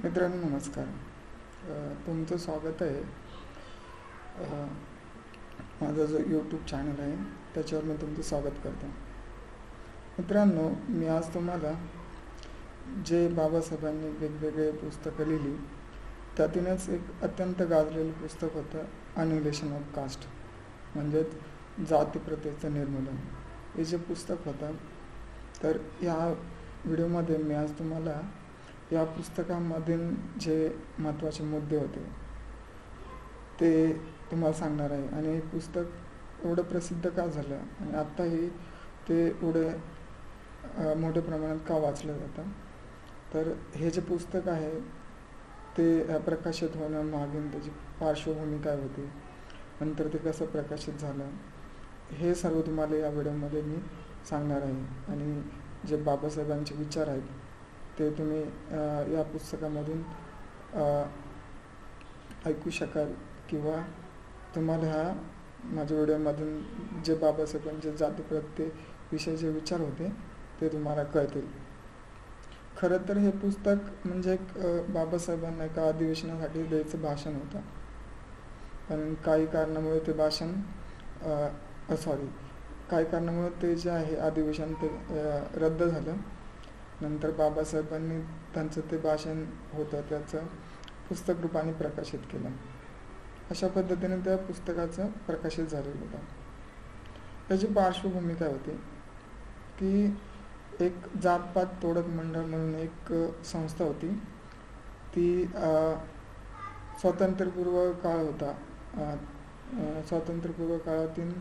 मित्रांनो नमस्कार. तुमचं स्वागत आहे माझा जो यूट्यूब चॅनल आहे त्याच्यावर मी तुमचं स्वागत करतो. मित्रांनो, मी आज तुम्हाला जे बाबासाहेबांनी वेगवेगळे पुस्तकं लिहिली त्यातूनच एक अत्यंत गाजलेलं पुस्तक होतं अनिहिलेशन ऑफ कास्ट, म्हणजेच जातीप्रथेचं निर्मूलन. हे जे पुस्तक होतं, तर या व्हिडिओमध्ये मी आज तुम्हाला या पुस्तकामधील जे महत्त्वाचे मुद्दे होते ते तुम्हाला सांगणार आहे. आणि हे पुस्तक एवढं प्रसिद्ध का झालं आणि आत्ताही ते एवढे मोठ्या प्रमाणात का वाचलं जातं, तर हे जे पुस्तक आहे ते प्रकाशित होण्यामागील त्याची पार्श्वभूमी काय होती, नंतर ते कसं प्रकाशित झालं, हे सर्व तुम्हाला या व्हिडिओमध्ये मी सांगणार आहे. आणि जे बाबासाहेबांचे विचार आहेत ते तुम्ही या पुस्तकामधून ऐकू शकाल, किंवा तुम्हाला ह्या माझ्या व्हिडिओमधून जे बाबासाहेबांचे जातीप्रथेविषयी जे विचार होते ते तुम्हाला कळतील. खरं तर हे पुस्तक म्हणजे एक बाबासाहेबांना एका अधिवेशनासाठी द्यायचं भाषण होतं, पण काही कारणामुळे ते भाषण काही कारणामुळे ते जे आहे अधिवेशन ते रद्द झालं. नंतर बाबासाहेबांनी त्यांचं ते भाषण होतं त्याचं पुस्तक रूपाने प्रकाशित केलं. अशा पद्धतीने त्या पुस्तकाचं प्रकाशित झालेलं होतं. त्याची पार्श्वभूमी काय होती की एक जातपात तोडक मंडळ म्हणून एक संस्था होती. ती स्वातंत्र्यपूर्व काळ होता. स्वातंत्र्यपूर्व काळातील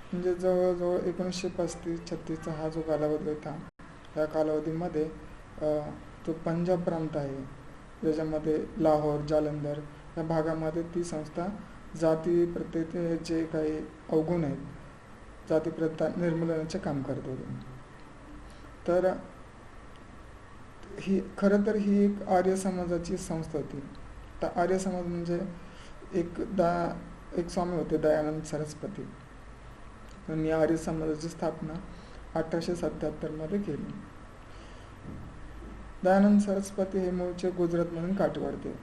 म्हणजे जवळजवळ 1935-36चा हा जो कालावधी होता, या कालावधीमध्ये जो पंजाब प्रांत आहे ज्याच्यामध्ये लाहोर, जालंधर या भागामध्ये ती संस्था जाती प्रथेचे जे काही अवगुण आहेत, जातीप्रथा निर्मूलनाचे काम करत होते. तर खरं तर ही एक आर्य समाजाची संस्था होती. तर आर्य समाज म्हणजे एक स्वामी होते दयानंद सरस्वती. त्यांनी आर्य समाजाची स्थापना 1877 केली. दयानंद सरस्वती हे मूळचे गुजरातमधून काठवाडते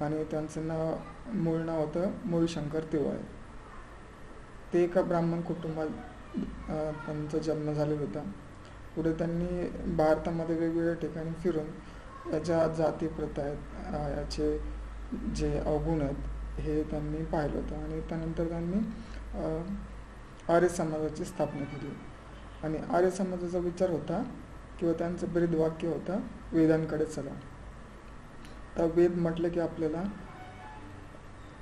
आणि त्यांचं मूळ नाव होतं मूळशंकर तिवारी. ते एका ब्राह्मण कुटुंबात त्यांचा जन्म झालेला होता. पुढे त्यांनी भारतामध्ये वेगवेगळ्या ठिकाणी फिरून याच्या जाती प्रथा आहेत, याचे जे अवगुण आहेत हे त्यांनी पाहिलं होतं. आणि त्यानंतर त्यांनी आर्य समाजाची स्थापना केली. आणि आर्य समाजाचा विचार होता किंवा त्यांचं ब्रीद वाक्य होतं, वेदांकडे चला. तर वेद म्हटलं की आपल्याला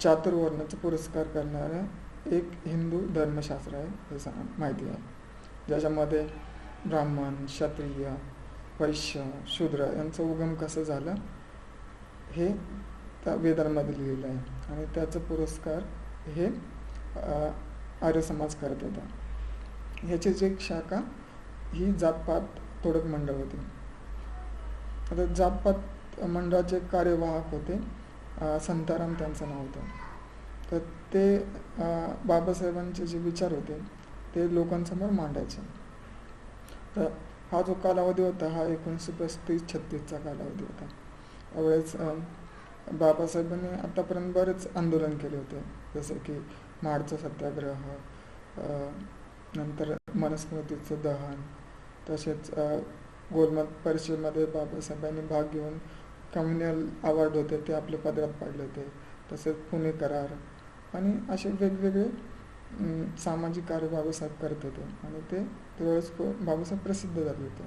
चातुर्वर्णाचा पुरस्कार करणारं एक हिंदू धर्मशास्त्र आहे हे माहिती आहे, ज्याच्यामध्ये ब्राह्मण, क्षत्रिय, वैश्य, शूद्र यांचा उगम कसं झालं हे त्या वेदांमध्ये लिहिलेलं आहे. आणि त्याचा पुरस्कार हे आर्य समाज करत होता. ह्याचीच एक शाखा ही जातपात तोडक मंडळ होते. आता जातपात मंडळाचे कार्यवाहक होते संताराम त्यांचं नाव होतं. तर ते बाबासाहेबांचे जे विचार होते ते लोकांसमोर मांडायचे. तर हा जो कालावधी होता हा 1935-36चा कालावधी होता. त्यावेळेस बाबासाहेबांनी आतापर्यंत बरेच आंदोलन केले होते, जसं की महाडचा सत्याग्रह, नंतर मनुस्मृतीचं दहन, तसेच गोलमेज परिषदेमध्ये बाबासाहेबांनी भाग घेऊन कम्युनल अवॉर्ड होते ते आपल्या पदरात पाडले होते. तसेच पुणे करार आणि असे वेगवेगळे सामाजिक कार्य बाबासाहेब करत होते. आणि ते त्यावेळेस बाबासाहेब प्रसिद्ध झाले होते.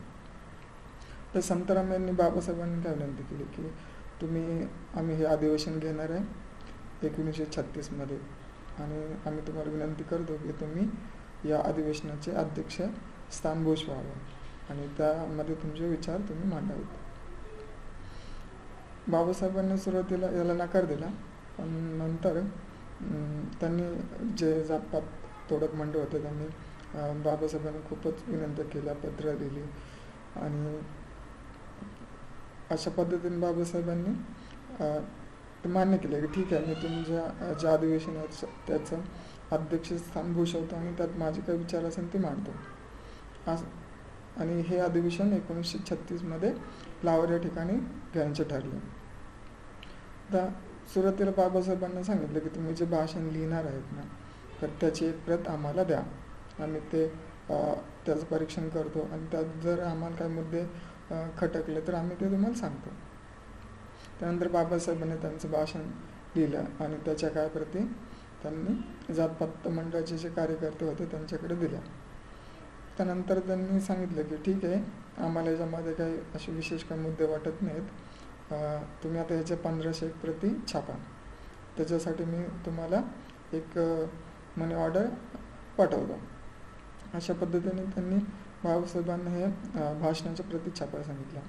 तर संताराम यांनी बाबासाहेबांनी काय विनंती केली की आम्ही हे अधिवेशन घेणार आहे 1936 आणि आम्ही तुम्हाला विनंती करतो की तुम्ही या अधिवेशनाचे अध्यक्ष स्थान भूषवावं आणि त्यामध्ये तुमचे विचार तुम्ही मांडावेत. बाबासाहेबांनी सुरुवातीला याला नकार दिला, पण नंतर त्यांनी जे जातपात तोडक मंडळ होते त्यांनी बाबासाहेबांनी खूपच विनंती केल्या, पत्र लिहिली आणि अशा पद्धतीने बाबासाहेबांनी ते मान्य केलं की ठीक आहे, मी तुमच्या ज्या अधिवेशनाचं त्याचं अध्यक्षस्थान भूषवतो आणि त्यात माझे काही विचार असेल ते मांडतो. आणि हे अधिवेशन 1936मध्ये लाहोर या ठिकाणी घेण्याचे ठरले. आता सुरुवातीला बाबासाहेबांना सांगितलं की तुम्ही जे भाषण लिहिणार आहेत ना, तर त्याची एक प्रत आम्हाला द्या. आम्ही त्याचं परीक्षण करतो आणि त्यात जर आम्हाला काही मुद्दे खटकले तर आम्ही ते तुम्हाला सांगतो. त्यानंतर बाबासाहेबांनी त्यांचं भाषण लिहिलं आणि त्याच्या काय प्रती त्यांनी जातपात मंडळाचे जे कार्यकर्ते होते त्यांच्याकडे दिल्या. त्यानंतर त्यांनी सांगितलं की ठीक आहे, आम्हाला याच्यामध्ये काही असे विशेष काही मुद्दे वाटत नाहीत, तुम्ही आता ह्याच्या 1500 प्रती छापा. त्याच्यासाठी मी तुम्हाला एक मनी ऑर्डर पाठवतो. अशा पद्धतीने त्यांनी बाबासाहेबांना हे भाषणाच्या प्रती छापायला सांगितल्या.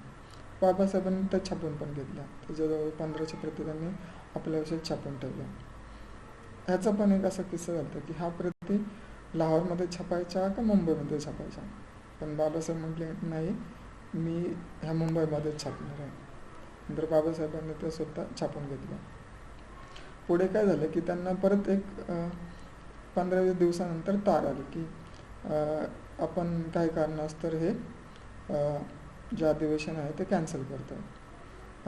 बाबासाहेबांनी त्या छापून पण घेतल्या. त्याच्याजवळ 1500 प्रती त्यांनी आपल्याविषयी छापून ठेवल्या. ह्याचा पण एक असा किस्सा झाला की हा प्रती लाहोरमध्ये छापायच्या का मुंबईमध्ये छापायच्या. पण बाबासाहेब म्हटले नाही, मी ह्या मुंबईमध्येच छापणार आहे. नंतर बाबासाहेबांनी ते स्वतः छापून घेतलं. पुढे काय झालं की त्यांना परत एक 15-20 दिवसानंतर तार आली की आपण काही कारणास्तव हे जे अधिवेशन आहे ते कॅन्सल करतो.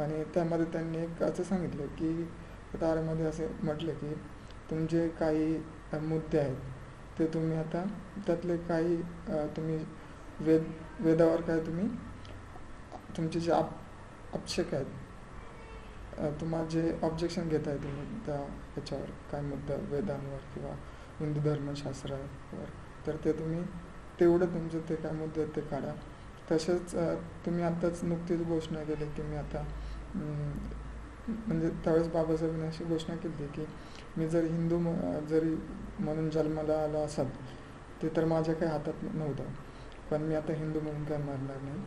आणि त्यामध्ये त्यांनी एक असं सांगितलं की तारामध्ये असे म्हटलं की तुमचे काही मुद्दे आहेत ते तुम्ही आता त्यातले काही तुम्ही वेदावर काय तुम्ही तुमचे जे आक्षेप आहेत, तुम्हाला जे ऑब्जेक्शन घेत आहे तुम्ही त्या ह्याच्यावर काय मुद्दा वेदांवर किंवा हिंदू धर्मशास्त्रावर, तर ते तुम्ही तेवढं तुमचे ते काय मुद्दे आहेत ते काढा. तसेच तुम्ही आताच नुकतीच घोषणा केली की मी आता म्हणजे त्यावेळेस बाबासाहेबांनी अशी घोषणा केली की मी जर हिंदू जरी म्हणून जन्माला आलो असाल ते तर माझ्या काही हातात नव्हतं, पण मी आता हिंदू म्हणून काय मारणार नाही,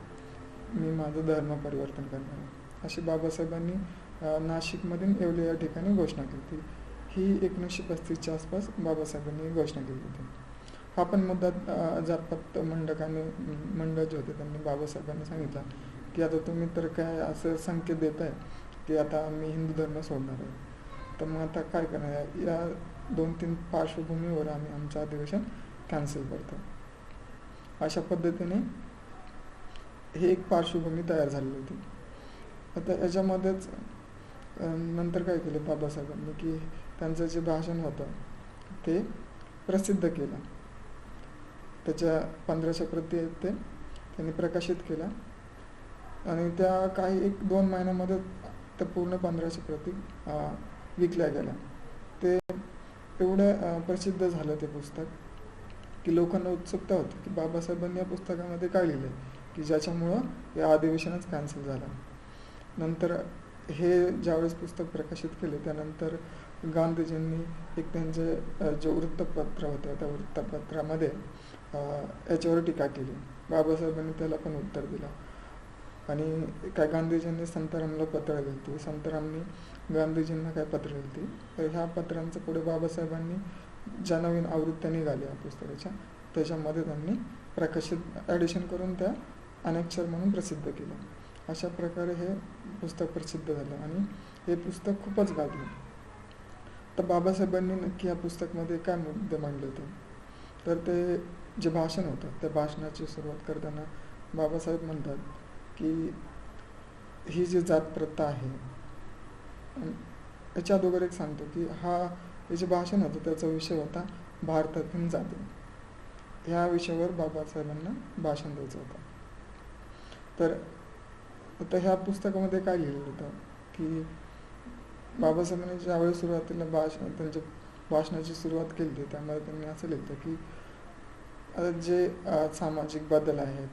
मी माझं धर्म परिवर्तन करणार आहे, अशी बाबासाहेबांनी नाशिकमधील येवले या ठिकाणी घोषणा केली होती. ही 1935च्या आसपास बाबासाहेबांनी घोषणा केली होती. हा पण मुद्दा जातपात मंडळ जे होते त्यांनी बाबासाहेबांनी सांगितला की आता तुम्ही तर काय असं संकेत देत आहे की आता मी हिंदू धर्म सोडणार आहे, तर मग आता काय करणार. या 2-3 पार्श्वभूमीवर आम्ही आमचं अधिवेशन कॅन्सल करतो. अशा पद्धतीने ही एक पार्श्वभूमी तयार झालेली होती. आता याच्यामध्येच नंतर काय केलं बाबासाहेबांनी की त्यांचं जे भाषण होतं ते प्रसिद्ध केलं. त्याच्या 1500 प्रती आहेत ते त्यांनी प्रकाशित केल्या आणि त्या काही 1-2 महिन्यामध्ये त्या पूर्ण 1500 प्रती विकल्या गेल्या. ते एवढं प्रसिद्ध झालं ते पुस्तक की लोकांना उत्सुकता होती की बाबासाहेबांनी या पुस्तकामध्ये काय लिहिलं की ज्याच्यामुळं या अधिवेशनच कॅन्सल झालं. नंतर हे ज्यावेळेस पुस्तक प्रकाशित केले त्यानंतर गांधीजींनी एक त्यांचे जे वृत्तपत्र होतं त्या वृत्तपत्रामध्ये याच्यावर टीका केली. बाबासाहेबांनी त्याला पण उत्तर दिलं आणि काय गांधीजींनी संतारामला पत्र लिहिली होती, संतारामनी गांधीजींना काय पत्र लिहिली होती. तर ह्या पत्रांचं पुढे बाबासाहेबांनी ज्या नवीन आवृत्त्या निघाल्या पुस्तकाच्या त्याच्यामध्ये त्यांनी प्रकाशित ॲडिशन करून त्या अनेक्षर म्हणून प्रसिद्ध केलं. अशा प्रकारे हे पुस्तक प्रसिद्ध झालं आणि हे पुस्तक खूपच गाजलं. तर बाबासाहेबांनी नक्की या पुस्तकामध्ये काय मुद्दे मांडले होते, तर ते जे भाषण होतं त्या भाषणाची सुरुवात करताना बाबासाहेब म्हणतात की ही जी जात प्रथा आहे, याच्या अगोदर एक सांगतो की हे जे भाषण होतं त्याचा विषय होता भारतातील जाती. ह्या विषयावर बाबासाहेबांना भाषण द्यायचं होतं. तर आता ह्या पुस्तकामध्ये काय लिहिलेलं होतं की बाबासाहेबांनी ज्यावेळेस सुरुवातीला त्यांच्या भाषणाची सुरुवात केली त्यामध्ये त्यांनी असं लिहिलं की जे सामाजिक बदल आहेत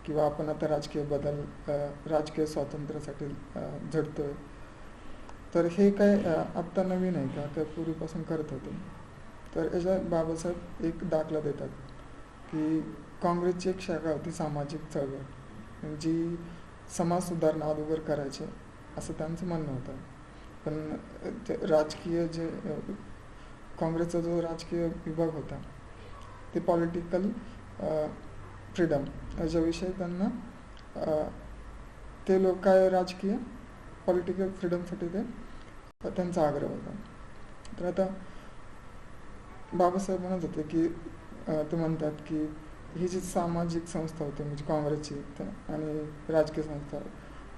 किंवा आपण आता राजकीय स्वातंत्र्यासाठी झटतोय, तर हे काय आत्ता नवीन आहे का, काय पूर्वीपासून करत होते. तर याचा बाबासाहेब एक दाखला देतात की काँग्रेसची एक शाखा होती सामाजिक चळवळ, जी समाज सुधारणा अगोदर करायचे असं त्यांचं म्हणणं होतं. पण ते राजकीय जे काँग्रेसचा जो राजकीय विभाग होता ते पॉलिटिकल फ्रीडम याच्याविषयी त्यांना ते लोक काय राजकीय पॉलिटिकल फ्रीडमसाठी ते त्यांचा आग्रह होता. तर आता बाबासाहेब म्हणत होते की ते म्हणतात की ही जी सामाजिक संस्था होती म्हणजे काँग्रेसची आणि राजकीय संस्था,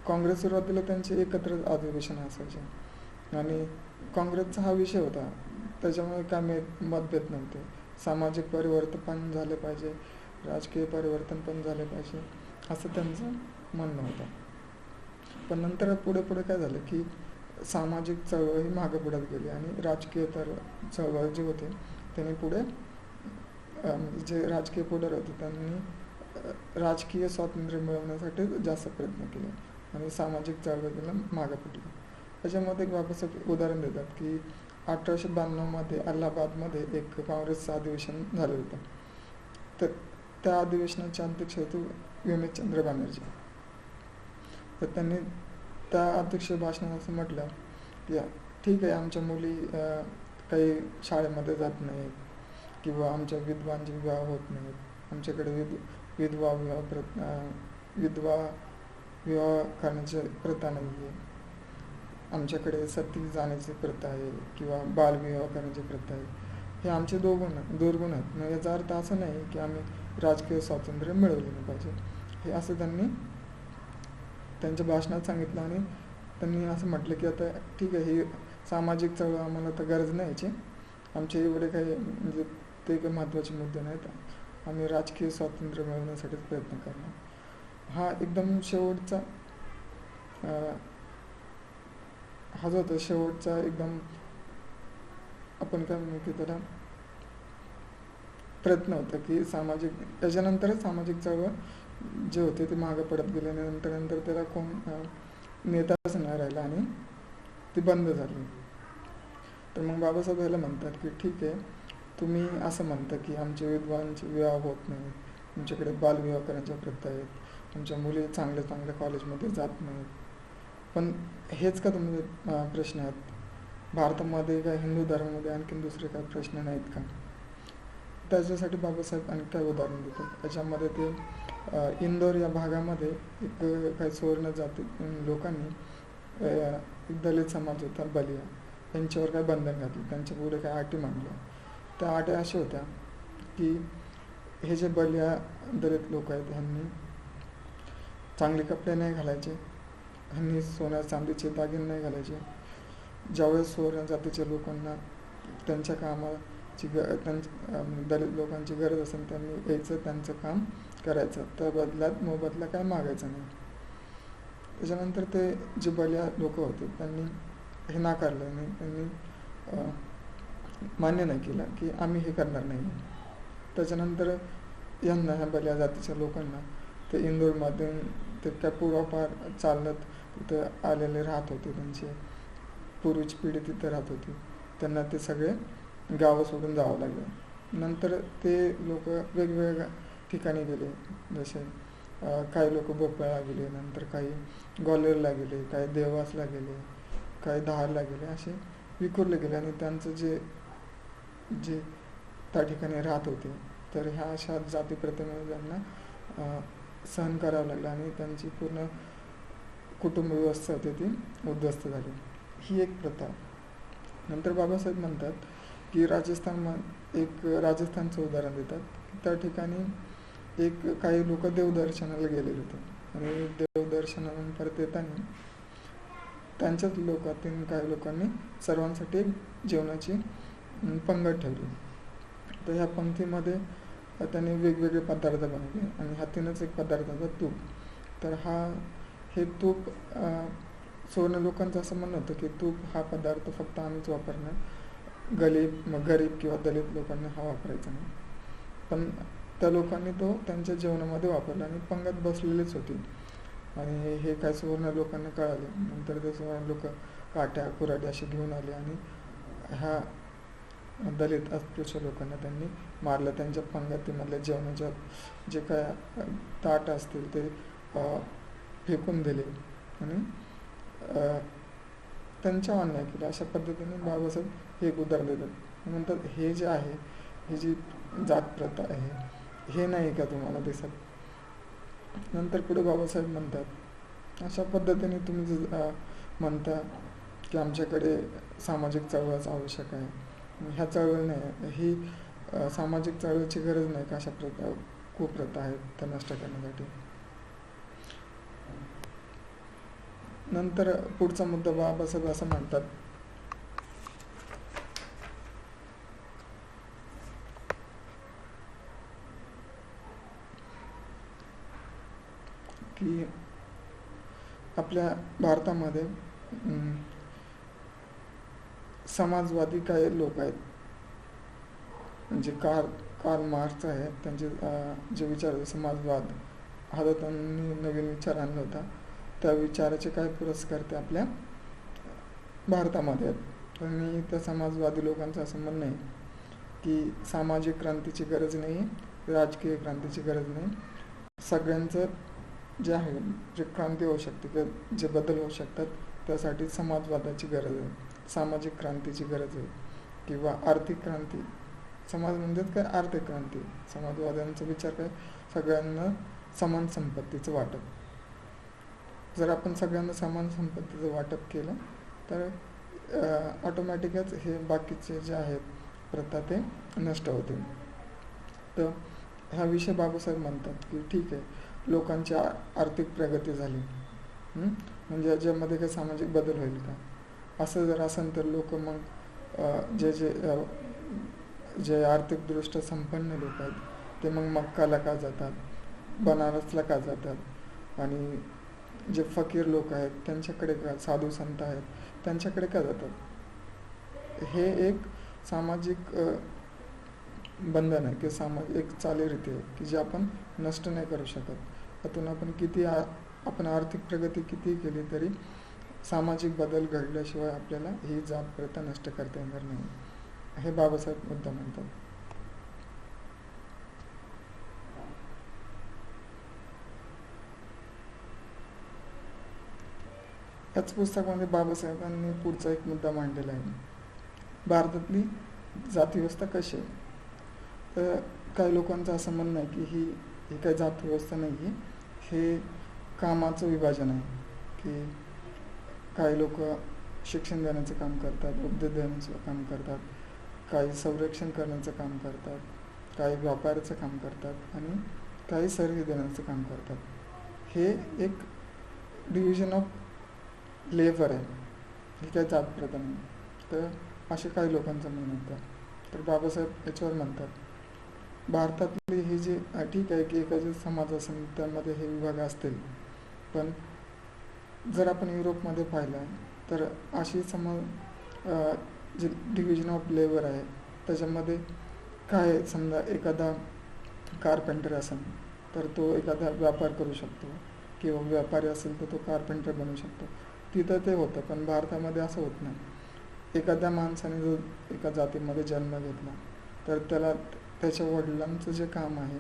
काँग्रेस सुरुवातीला त्यांचे एकत्र अधिवेशन असायचे आणि काँग्रेसचा हा विषय होता, त्याच्यामुळे काय मतभेद नव्हते. सामाजिक परिवर्तन पण झाले पाहिजे, राजकीय परिवर्तन पण झाले पाहिजे, असं त्यांचं म्हणणं होतं. पण नंतर पुढे पुढे काय झालं की सामाजिक चळवळ ही मागे पुढत गेली आणि राजकीय चळवळ जे होते त्यांनी पुढे जे राजकीय पुढारी होते त्यांनी राजकीय स्वातंत्र्य मिळवण्यासाठी जास्त प्रयत्न केले आणि सामाजिक चळवळीला मागे पडले. त्याच्यामध्ये एक बाबासाहेब उदाहरण देतात की 1892 अलाहाबादमध्ये एक काँग्रेसचं अधिवेशन झालं होतं. तर त्या अधिवेशनाचे अध्यक्ष होते व्यमेशचंद्र बॅनर्जी. तर त्यांनी त्या अध्यक्ष भाषणात असं म्हटलं की ठीक आहे, आमच्या मुली काही शाळेमध्ये जात नाहीत किंवा आमच्या विधवांचे विवाह होत नाहीत, आमच्याकडे विधवा विवाह करण्याची प्रथा नाही आहे, आमच्याकडे सती जाण्याची प्रथा आहे किंवा बालविवाह करण्याची प्रथा आहे. हे आमचे दुर्गुण आहेत. मग याचा अर्थ असं नाही की आम्ही राजकीय स्वातंत्र्य मिळवले नाही पाहिजे, हे असं त्यांनी त्यांच्या भाषणात सांगितलं. आणि त्यांनी असं म्हटलं की आता ठीक आहे, ही सामाजिक चळवळ आम्हाला तर गरज नाही याची, आमचे एवढे काही म्हणजे ते काही महत्त्वाचे मुद्दे नाहीत, आम्ही राजकीय स्वातंत्र्य मिळवण्यासाठीच प्रयत्न करणार. हा एकदम शेवटचा हा जो होता शेवटचा एकदम आपण काय म्हणू की त्याला प्रयत्न होता की त्याच्यानंतरच सामाजिक चळवळ जे होते ते मागे पडत गेले आणि नंतर त्याला कोण नेताच नाही राहिला आणि ती बंद झाली. तर मग बाबासाहेब ह्याला म्हणतात की ठीक आहे, तुम्ही असं म्हणता की आमच्या विधवांचे विवाह होत नाही, आमच्याकडे बालविवाह करण्याच्या प्रथा आहेत, आमच्या मुली चांगल्या कॉलेजमध्ये जात नाहीत, पण हेच का तुमचे प्रश्न आहेत? भारतामध्ये काय हिंदू धर्मामध्ये आणखीन दुसरे काय प्रश्न नाहीत का? त्याच्यासाठी बाबासाहेब आणखी काय उदाहरण देतात. त्याच्यामध्ये ते इंदोर या भागामध्ये एक काही सुवर्ण जाती लोकांनी एक दलित समाज होता बलिया, त्यांच्यावर काय बंधन घातलं, त्यांच्या पुढे काय अटी मांडल्या. त्या अटी अशा होत्या की हे जे बलिया दलित लोक आहेत ह्यांनी चांगले कपडे नाही घालायचे, ह्यांनी सोन्या चांदीचे दागिने नाही घालायचे. ज्यावेळेस सुवर्ण जातीच्या लोकांना त्यांच्या कामाची दलित लोकांची गरज असेल त्यांनी यायचं, त्यांचं काम करायचं, त्या बदल्यात मोबदला काय मागायचा नाही. त्याच्यानंतर ते जे बलिया लोक होते त्यांनी हे नाकारलं आणि त्यांनी मान्य नाही केलं की आम्ही हे करणार नाही. त्याच्यानंतर यांना ह्या बलिया जातीच्या लोकांना ते इंदोरमधून ते काय पूर्वापार चालत तिथं आलेले राहत होते, त्यांचे पूर्वीची पिढी तिथं राहत होती, त्यांना ते सगळे गावं सोडून जावं लागलं. नंतर ते लोक वेगवेगळ्या ठिकाणी गेले, जसे काही लोक भोपाळला गेले, नंतर काही ग्वाल्हेरला गेले, काही देवासला गेले, काही धारला गेले, असे विखुरले गेले. आणि त्यांचं जे त्या ठिकाणी राहत होते तर ह्या अशा जातीप्रथेमुळे त्यांना सहन करावं लागलं आणि त्यांची पूर्ण कुटुंब व्यवस्था होती ती उद्ध्वस्त झाली. ही एक प्रथा. नंतर बाबासाहेब म्हणतात की राजस्थानचं उदाहरण देतात. त्या ठिकाणी काही लोक देवदर्शनाला गेलेले होते आणि देवदर्शनावरून परत येताना त्यांच्याच लोकातील काही लोकांनी सर्वांसाठी एक जेवणाची पंगत ठेवली. तर ह्या पंक्तीमध्ये त्यांनी वेगवेगळे पदार्थ बनवले आणि ह्यातूनच एक पदार्थ होता तूप. तर हे तूप सुवर्ण लोकांचं असं म्हणणं होतं की तूप हा पदार्थ फक्त आम्हीच वापरणार, गरीब किंवा दलित लोकांना हा वापरायचा नाही. पण त्या लोकांनी तो त्यांच्या जेवणामध्ये वापरला आणि पंगत बसलेलीच होती. आणि हे काय सुवर्ण लोकांना कळाले. नंतर ते सुवर्ण लोक काट्या कुऱ्हाड्या असे घेऊन आले आणि ह्या दलित अस्पृश्य लोकांना त्यांनी मारलं. त्यांच्या पंगतीमधल्या जेवणाच्या जे काय ताट असतील ते फेकून दिले आणि त्यांच्या अन्याय केला. अशा पद्धतीने बाबासाहेब हे एक उदाहरण देतात. म्हणतात हे जे आहे, ही जी जात प्रथा आहे, हे नाही का तुम्हाला दिसत? नंतर पुढे बाबासाहेब म्हणतात अशा पद्धतीने तुम्ही म्हणता की आमच्याकडे सामाजिक चळवळच आवश्यक आहे, ह्या चळवळ नाही, ही सामाजिक चळवळीची गरज नाही का? अशा कुप्रथा आहेत त्या नष्ट करण्यासाठी. नंतर पुढचा मुद्दा बाबासाहेब असं म्हणतात की आपल्या भारतामध्ये समाजवादी काही लोक आहेत, म्हणजे कार्ल मार्क्स आहेत, त्यांचे जे विचार समाजवाद हा त्यांनी नवीन विचार आणला होता, त्या विचाराचे काही पुरस्कर्ते आपल्या भारतामध्ये आहेत. आणि त्या समाजवादी लोकांचं असं म्हणणं आहे की सामाजिक क्रांतीची गरज नाही, राजकीय क्रांतीची गरज नाही, सगळ्यांचं जे आहे जे क्रांती होऊ शकते किंवा जे बदल होऊ शकतात त्यासाठी समाजवादाची गरज आहे, सामाजिक क्रांतीची गरज आहे, किंवा आर्थिक क्रांती. समाज म्हणजेच काय, आर्थिक क्रांती. समाजवाद्यांचा विचार काय, सगळ्यांना समान संपत्तीचं वाटप. जर आपण सगळ्यांना समान संपत्तीचं वाटप केलं तर ऑटोमॅटिकच हे बाकीचे जे आहेत प्रथा ते नष्ट होतील. तर हा विषय बाबासाहेब म्हणतात की ठीक आहे, लोकांची आर्थिक प्रगती झाली, म्हणजे याच्यामध्ये काही सामाजिक बदल होईल का? असं जर असेल तर लोक मग जे आर्थिकदृष्ट्या संपन्न लोक आहेत ते मग मक्काला का जातात, बनारसला का जातात, आणि जे फकीर लोक आहेत त्यांच्याकडे का, साधू संत आहेत त्यांच्याकडे का जातात? हे एक सामाजिक बंधन आहे की एक चालीरीती आहे की जे आपण नष्ट नाही करू शकत. त्यातून आपण आपण आर्थिक प्रगती किती केली तरी सामाजिक बदल घडल्याशिवाय आपल्याला ही जात प्रथा नष्ट करता येणार नाही, हे बाबासाहेब मुद्दा म्हणतात. याच पुस्तकामध्ये बाबासाहेबांनी पुढचा एक मुद्दा मांडलेला आहे, भारतातली जातीव्यवस्था कशी आहे. तर काही लोकांचं असं म्हणणं आहे की ही काही जातीव्यवस्था नाही आहे, हे कामाचं विभाजन आहे, की काही लोक शिक्षण देण्याचं काम करतात, उद्योग देण्याचं काम करतात, काही संरक्षण करण्याचं काम करतात, काही व्यापाराचं काम करतात आणि काही सर्व्हिस देण्याचं काम करतात. हे एक डिव्हिजन ऑफ लेबर आहे, ही काही जात प्रथा नाही. तर असे काही लोकांचं म्हणणं होतं. तर बाबासाहेब याच्यावर म्हणतात, भारतातली ही जी ठीक आहे की एखादे समाज असेल त्यामध्ये हे विभाग असतील, पण जर आपण युरोपमध्ये पाहिलं तर अशी जे डिव्हिजन ऑफ लेबर आहे त्याच्यामध्ये काय, समजा एखादा कारपेंटर असेल तर तो एखादा व्यापार करू शकतो, किंवा व्यापारी असेल तर तो कारपेंटर बनू शकतो, तिथं ते होतं. पण भारतामध्ये असं होत नाही. एखाद्या माणसाने जो एका जातीमध्ये जन्म घेतला तर त्याला त्याच्या वडिलांचं जे काम आहे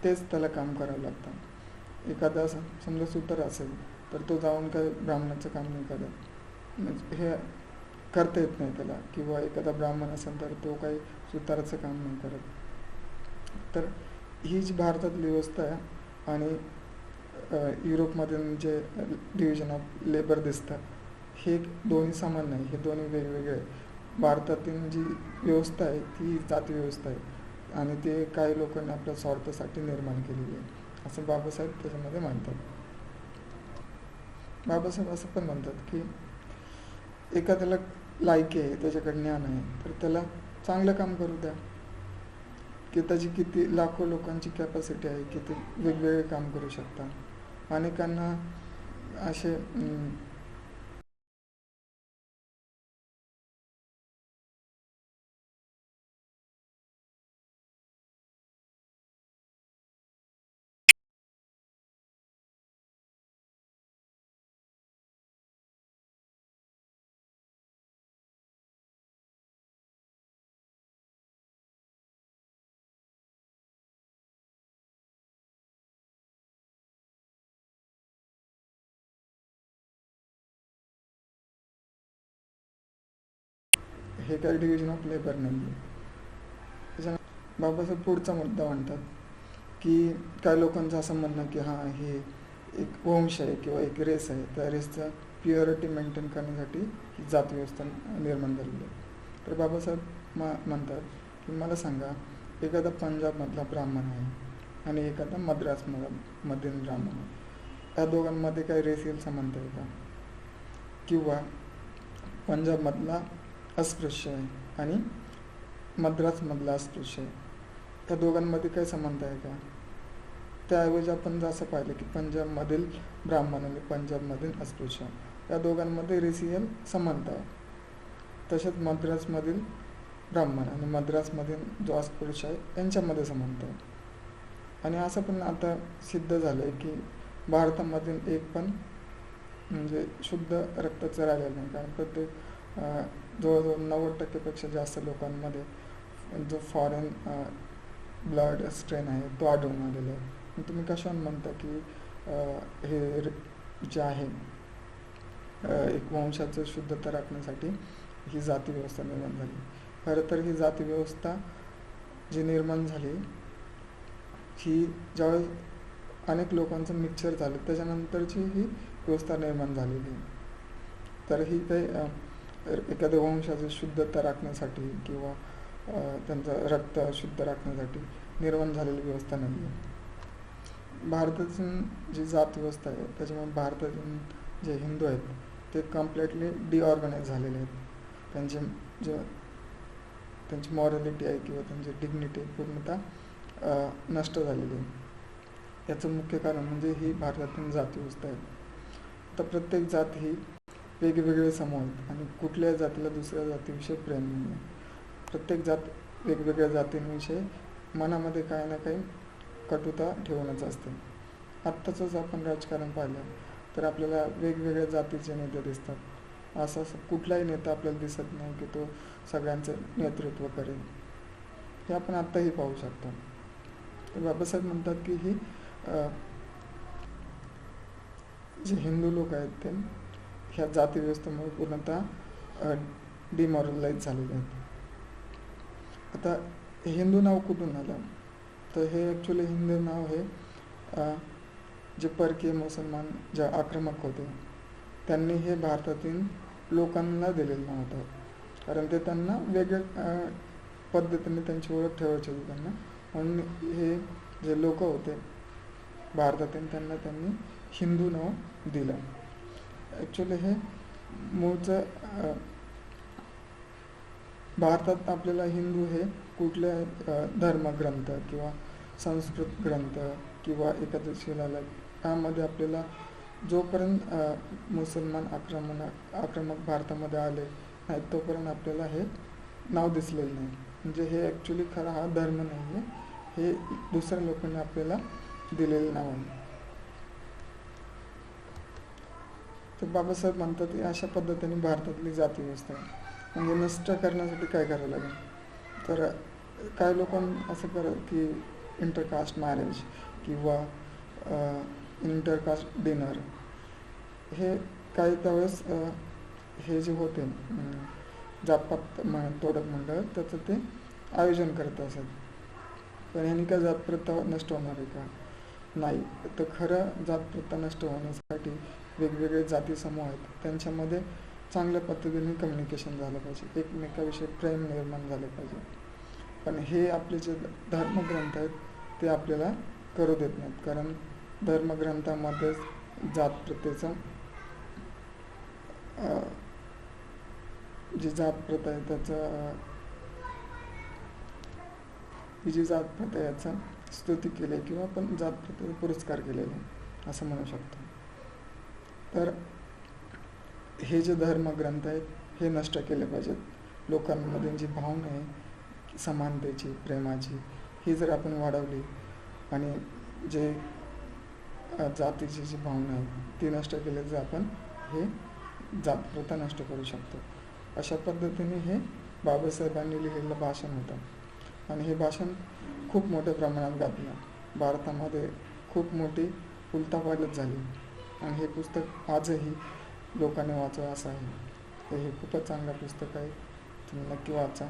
तेच त्याला काम करावं लागतं. एखादा समजा सुतार असेल तर तो जाऊन काही ब्राह्मणाचं काम नाही करत, म्हणजे हे करता येत नाही त्याला, किंवा एखादा ब्राह्मण असेल तर तो काही सुताराचं काम नाही करत. तर ही जी भारतातली व्यवस्था आहे आणि युरोपमधील जे डिव्हिजन ऑफ लेबर दिसतं हे दोन्ही समान नाही, हे दोन्ही वेगवेगळे आहे. भारतातील जी व्यवस्था आहे ती जाती व्यवस्था आहे आणि ते काही लोकांनी आपल्या स्वार्थासाठी निर्माण केलेली आहे, असं बाबासाहेब त्याच्यामध्ये मानतात. बाबासाहेब असं पण म्हणतात की एखाद्याला लायकी आहे, त्याच्याकडे ज्ञान आहे, तर त्याला चांगलं काम करू द्या, की त्याची किती लाखो लोकांची कॅपॅसिटी आहे, किती वेगवेगळे काम करू शकतात. अनेकांना असे हे काही डिव्हिजन ऑफ लेबर नाही आहे. त्याच्यानंतर बाबासाहेब पुढचा मुद्दा म्हणतात की काही लोकांचं असं म्हणणं की हां हे एक वंश आहे किंवा एक रेस आहे, त्या रेसचं प्युरिटी मेंटेन करण्यासाठी ही जात व्यवस्था निर्माण झालेली आहे. तर बाबासाहेब म्हणतात की मला सांगा, एखादा पंजाबमधला ब्राह्मण आहे आणि एक आता मधील ब्राह्मण आहे. या दोघांमध्ये काही रेसियल समानता आहे का? किंवा पंजाबमधला अस्पृश्य आहे आणि मद्रासमधला अस्पृश्य आहे, त्या दोघांमध्ये काही समानता आहे का? त्याऐवजी आपण जसं पाहिलं की पंजाबमधील ब्राह्मण आणि पंजाबमधील अस्पृश्य या दोघांमध्ये रेसियल समानता आहे. तसेच मद्रासमधील ब्राह्मण आणि मद्रासमधील जो अस्पृश्य आहे यांच्यामध्ये समानता आहे. आणि असं पण आता सिद्ध झालं आहे की भारतामधील एक पण म्हणजे शुद्ध रक्ताचं राहिलेलं नाही. कारण प्रत्येक जवळजवळ 90% जास्त लोकांमध्ये जो फॉरेन ब्लड स्ट्रेन आहे तो आढळून आलेला आहे. तुम्ही कशावर म्हणता की हे जे आहे एक वंशाचं शुद्धता राखण्यासाठी ही जाती व्यवस्था निर्माण झाली. खरं तर ही जाती व्यवस्था जी निर्माण झाली ही ज्यावेळेस अनेक लोकांचं मिक्सचर झालं त्याच्यानंतरची ही व्यवस्था निर्माण झालेली आहे. तर ही काही एखाद्या वंशाची शुद्धता राखण्यासाठी किंवा त्यांचं रक्त शुद्ध राखण्यासाठी निर्माण झालेली व्यवस्था नाही आहे. भारताची जी जात व्यवस्था आहे त्याच्यामुळे भारतातील जे हिंदू आहेत ते कम्प्लिटली डिऑर्गनाइज झालेले आहेत. त्यांची मॉरॅलिटी आहे किंवा त्यांची डिग्निटी पूर्णतः नष्ट झालेली आहे. याचं मुख्य कारण म्हणजे ही भारतातील जाती व्यवस्था आहे. तर प्रत्येक जात ही वेगवेगळे समूह आहेत आणि कुठल्याही जातीला दुसऱ्या जातीविषयी प्रेम नाही आहे. प्रत्येक जात वेगवेगळ्या जातींविषयी मनामध्ये काही ना काही कटुता ठेवूनच असते. आत्ताचंच आपण राजकारण पाहिलं तर आपल्याला वेगवेगळ्या जातीचे नेते दिसतात. असं कुठलाही नेता आपल्याला दिसत नाही की तो सगळ्यांचं नेतृत्व करेल. हे आपण आत्ताही पाहू शकतो. तर बाबासाहेब म्हणतात की ही जे हिंदू लोक आहेत ते ह्या जाती व्यवस्थेमुळे पूर्णतः डिमॉरलाइज झालेले आहेत. आता हिंदू नाव कुठून आलं? तर हे ॲक्च्युली हिंदू नाव हे जे परकीय मुसलमान जे आक्रमक होते त्यांनी हे भारतातील लोकांना दिलेलं नाव होतं. कारण ते त्यांना वेगळ्या पद्धतीने त्यांची ओळख ठेवायची होती त्यांना. म्हणून हे जे लोक होते भारतातील त्यांनी हिंदू नाव दिलं. ॲक्च्युली हे मूळचं भारतात आपल्याला हिंदू हे कुठल्या धर्मग्रंथ किंवा संस्कृत ग्रंथ किंवा एखादं शिलालेख यामध्ये आपल्याला जोपर्यंत मुसलमान आक्रमक भारतामध्ये आले नाहीत तोपर्यंत आपल्याला हे नाव दिसलेलं नाही. म्हणजे हे ॲक्च्युली खरा हा धर्म नाही आहे, हे दुसऱ्या लोकांनी आपल्याला दिलेलं नाव आहे. तर बाबासाहेब म्हणतात की अशा पद्धतीने भारतातली जाती व्यवस्था आहे. म्हणजे नष्ट करण्यासाठी काय करावं लागेल? तर काही लोकांना असं करत की इंटरकास्ट मॅरेज किंवा इंटरकास्ट डिनर हे काही त्यावेळेस हे जे होते जातपात तोडक मंडळ त्याचं ते आयोजन करत असत. पण ह्यांनी काय जातप्रथा नष्ट होणार आहे का? नाही. तर खरं जातप्रथा नष्ट होण्यासाठी वेगवेगळे जाती समूह आहेत त्यांच्यामध्ये चांगल्या पद्धतीने कम्युनिकेशन झालं पाहिजे, एकमेकाविषयी प्रेम निर्माण झालं पाहिजे. पण हे आपले जे धर्मग्रंथ आहेत ते आपल्याला करू देत नाहीत. कारण धर्मग्रंथामध्येच जातप्रथेचं जी जातप्रथा आहे त्याचं ही जी जातप्रथा आहे याचा स्तुती केली किंवा आपण जातप्रथेचा पुरस्कार केलेला आहे असं म्हणू शकतो. तर हे जे धर्मग्रंथ आहेत हे नष्ट केले पाहिजेत. लोकांमध्ये जी भावना आहे समानतेची, प्रेमाची ही जर आपण वाढवली आणि जे जातीची जी भावना आहे ती नष्ट केली तर आपण हे जातप्रथा नष्ट करू शकतो. अशा पद्धतीने हे बाबासाहेबांनी लिहिलेलं भाषण होतं आणि हे भाषण खूप मोठ्या प्रमाणात गाजलं. भारतामध्ये खूप मोठी उलथापालथ झाली आणि हे पुस्तक आजही लोकांनी वाचावं असं आहे. तर हे खूपच चांगलं पुस्तक आहे, तुम्ही नक्की वाचा.